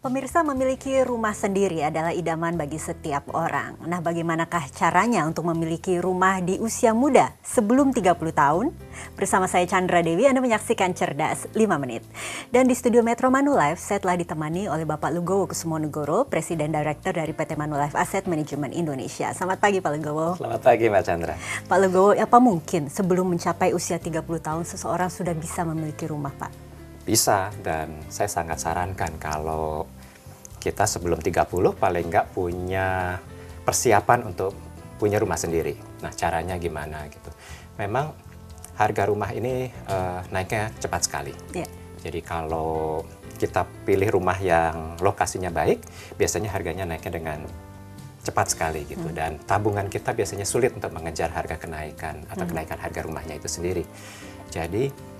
Pemirsa, memiliki rumah sendiri adalah idaman bagi setiap orang. Nah, bagaimanakah caranya untuk memiliki rumah di usia muda sebelum 30 tahun? Bersama saya Chandra Dewi, Anda menyaksikan Cerdas 5 Menit. Dan di studio Metro Manulife, saya telah ditemani oleh Bapak Lugowo Kusumonegoro, Presiden Direktur dari PT Manulife Asset Management Indonesia. Selamat pagi, Pak Lugowo. Selamat pagi, Mbak Chandra. Pak Lugowo, apa mungkin sebelum mencapai usia 30 tahun seseorang sudah bisa memiliki rumah, Pak? Bisa, dan saya sangat sarankan kalau kita sebelum 30 paling nggak punya persiapan untuk punya rumah sendiri. Nah, caranya gimana gitu. Memang harga rumah ini naiknya cepat sekali. Yeah. Jadi kalau kita pilih rumah yang lokasinya baik, biasanya harganya naiknya dengan cepat sekali gitu. Dan tabungan kita biasanya sulit untuk mengejar harga kenaikan atau kenaikan harga rumahnya itu sendiri. Jadi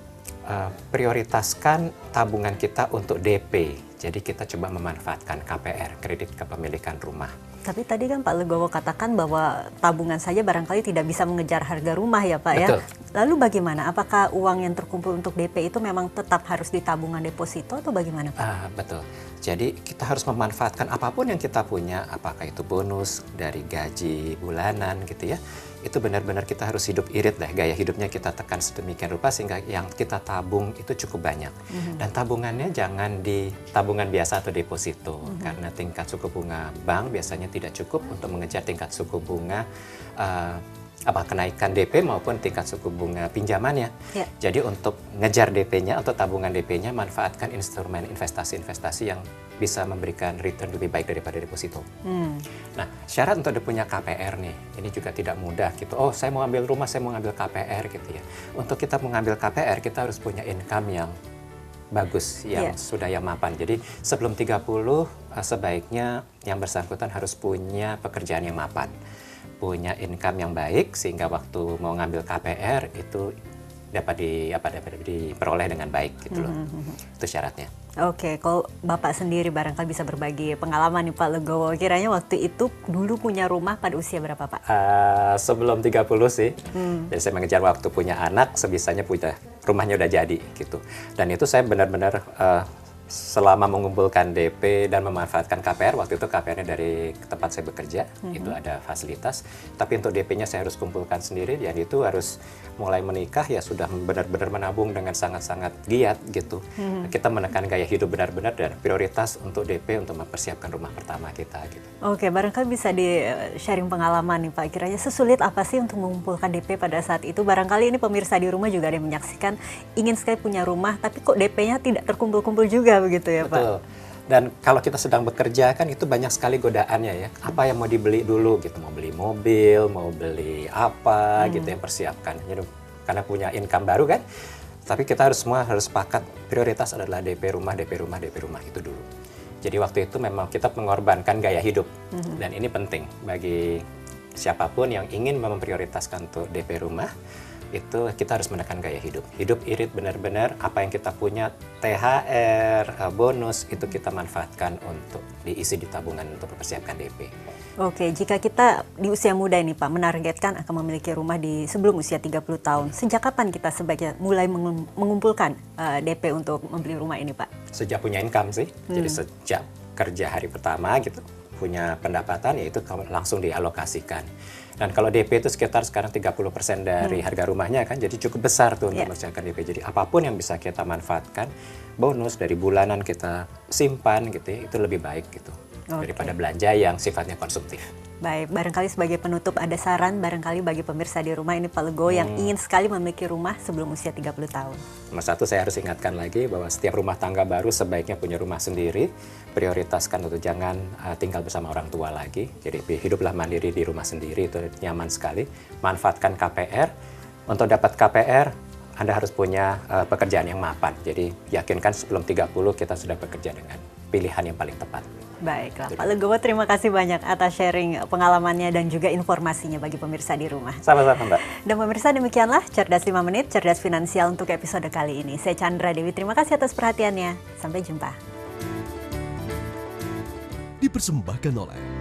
prioritaskan tabungan kita untuk DP. Jadi kita coba memanfaatkan KPR, kredit kepemilikan rumah. Tapi tadi kan Pak Lugowo katakan bahwa tabungan saja barangkali tidak bisa mengejar harga rumah ya Pak. Betul. Ya. Lalu bagaimana? Apakah uang yang terkumpul untuk DP itu memang tetap harus di tabungan deposito atau bagaimana Pak? Betul. Jadi kita harus memanfaatkan apapun yang kita punya, apakah itu bonus dari gaji bulanan gitu ya. Itu benar-benar kita harus hidup irit deh, gaya hidupnya kita tekan sedemikian rupa sehingga yang kita tabung itu cukup banyak. Dan tabungannya jangan di tabungan biasa atau deposito, karena tingkat suku bunga bank biasanya tidak cukup untuk mengejar tingkat suku bunga kenaikan DP maupun tingkat suku bunga pinjamannya. Yeah. Jadi untuk ngejar DP-nya atau tabungan DP-nya, manfaatkan instrumen investasi-investasi yang bisa memberikan return lebih baik daripada deposito. Nah, syarat untuk punya KPR nih, ini juga tidak mudah gitu. Oh, saya mau ambil rumah, saya mau ambil KPR gitu ya. Untuk kita mengambil KPR, kita harus punya income yang bagus, yang sudah yang mapan. Jadi sebelum 30, sebaiknya yang bersangkutan harus punya pekerjaan yang mapan. Punya income yang baik sehingga waktu mau ngambil KPR itu dapat diperoleh dengan baik gitu loh. Itu syaratnya. Oke, kalau Bapak sendiri barangkali bisa berbagi pengalaman nih Pak Lugowo. Kiranya waktu itu dulu punya rumah pada usia berapa Pak? Sebelum 30 sih. Jadi saya mengejar waktu punya anak, sebisanya punya rumahnya udah jadi gitu. Dan itu saya benar-benar selama mengumpulkan DP dan memanfaatkan KPR, waktu itu KPR-nya dari tempat saya bekerja, itu ada fasilitas. Tapi untuk DP-nya saya harus kumpulkan sendiri, dan itu harus mulai menikah ya sudah benar-benar menabung dengan sangat-sangat giat gitu. Kita menekan gaya hidup benar-benar dan prioritas untuk DP untuk mempersiapkan rumah pertama kita gitu. Oke, barangkali bisa di-sharing pengalaman nih Pak. Kiranya sesulit apa sih untuk mengumpulkan DP pada saat itu? Barangkali ini pemirsa di rumah juga ada yang menyaksikan, ingin sekali punya rumah, tapi kok DP-nya tidak terkumpul-kumpul juga begitu ya Pak? Betul. Dan kalau kita sedang bekerja kan itu banyak sekali godaannya ya. Apa yang mau dibeli dulu gitu, mau beli mobil, mau beli apa gitu yang persiapkan. Jadi, karena punya income baru kan. Tapi kita semua harus sepakat prioritas adalah DP rumah, DP rumah, DP rumah itu dulu. Jadi waktu itu memang kita mengorbankan gaya hidup. Dan ini penting bagi siapapun yang ingin memprioritaskan untuk DP rumah. Itu kita harus menekan gaya hidup. Hidup irit benar-benar, apa yang kita punya, THR, bonus, itu kita manfaatkan untuk diisi di tabungan untuk mempersiapkan DP. Oke, jika kita di usia muda ini Pak, menargetkan akan memiliki rumah di sebelum usia 30 tahun, sejak kapan kita sebaiknya mulai mengumpulkan DP untuk membeli rumah ini Pak? Sejak punya income sih, jadi sejak kerja hari pertama gitu, punya pendapatan, yaitu langsung dialokasikan. Dan kalau DP itu sekitar sekarang 30% dari harga rumahnya kan, jadi cukup besar tuh untuk mempersiapkan DP. Jadi apapun yang bisa kita manfaatkan, bonus dari bulanan kita simpan gitu ya, itu lebih baik gitu. Daripada belanja yang sifatnya konsumtif. Baik, barangkali sebagai penutup ada saran barangkali bagi pemirsa di rumah ini Pak Lugowo yang ingin sekali memiliki rumah sebelum usia 30 tahun. Nomor satu, saya harus ingatkan lagi bahwa setiap rumah tangga baru sebaiknya punya rumah sendiri. Prioritaskan untuk jangan tinggal bersama orang tua lagi. Jadi hiduplah mandiri di rumah sendiri, itu nyaman sekali. Manfaatkan KPR. Untuk dapat KPR, Anda harus punya pekerjaan yang mapan. Jadi yakinkan sebelum 30 kita sudah bekerja dengan pilihan yang paling tepat. Baiklah, Pak Lugowo, terima kasih banyak atas sharing pengalamannya dan juga informasinya bagi pemirsa di rumah. Sama-sama Mbak. Dan pemirsa, demikianlah Cerdas 5 Menit, Cerdas Finansial untuk episode kali ini. Saya Chandra Dewi, terima kasih atas perhatiannya. Sampai jumpa. Dipersembahkan oleh